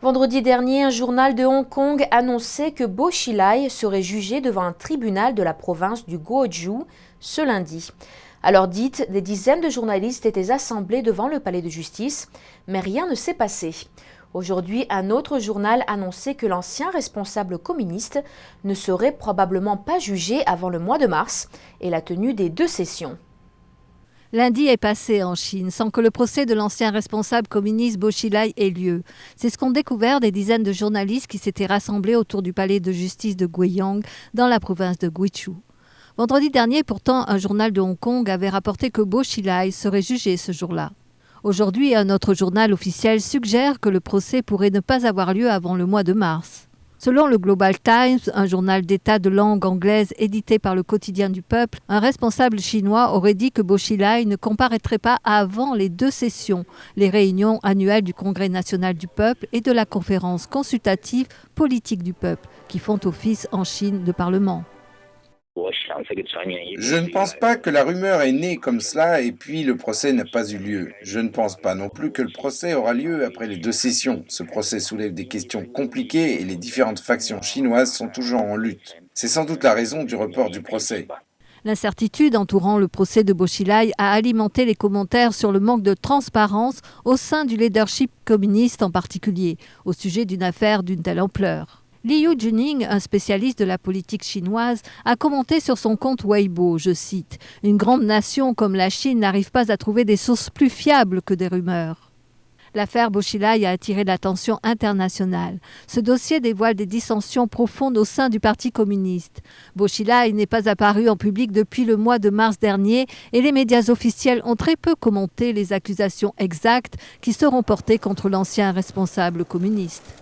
Vendredi dernier, un journal de Hong Kong annonçait que Bo Xilai serait jugé devant un tribunal de la province du Guozhou ce lundi. À l'heure dite, des dizaines de journalistes étaient assemblés devant le palais de justice, mais rien ne s'est passé. Aujourd'hui, un autre journal annonçait que l'ancien responsable communiste ne serait probablement pas jugé avant le mois de mars et la tenue des 2 sessions. Lundi est passé en Chine sans que le procès de l'ancien responsable communiste Bo Xilai ait lieu. C'est ce qu'ont découvert des dizaines de journalistes qui s'étaient rassemblés autour du palais de justice de Guiyang dans la province de Guizhou. Vendredi dernier, pourtant, un journal de Hong Kong avait rapporté que Bo Xilai serait jugé ce jour-là. Aujourd'hui, un autre journal officiel suggère que le procès pourrait ne pas avoir lieu avant le mois de mars. Selon le Global Times, un journal d'État de langue anglaise édité par le quotidien du peuple, un responsable chinois aurait dit que Bo Xilai ne comparaîtrait pas avant les 2 sessions, les réunions annuelles du Congrès national du peuple et de la conférence consultative politique du peuple, qui font office en Chine de parlement. Je ne pense pas que la rumeur est née comme cela et puis le procès n'a pas eu lieu. Je ne pense pas non plus que le procès aura lieu après les 2 sessions. Ce procès soulève des questions compliquées et les différentes factions chinoises sont toujours en lutte. C'est sans doute la raison du report du procès. L'incertitude entourant le procès de Bo Xilai a alimenté les commentaires sur le manque de transparence au sein du leadership communiste en particulier, au sujet d'une affaire d'une telle ampleur. Liu Juning, un spécialiste de la politique chinoise, a commenté sur son compte Weibo, je cite, « Une grande nation comme la Chine n'arrive pas à trouver des sources plus fiables que des rumeurs ». L'affaire Bo Xilai a attiré l'attention internationale. Ce dossier dévoile des dissensions profondes au sein du Parti communiste. Bo Xilai n'est pas apparu en public depuis le mois de mars dernier et les médias officiels ont très peu commenté les accusations exactes qui seront portées contre l'ancien responsable communiste.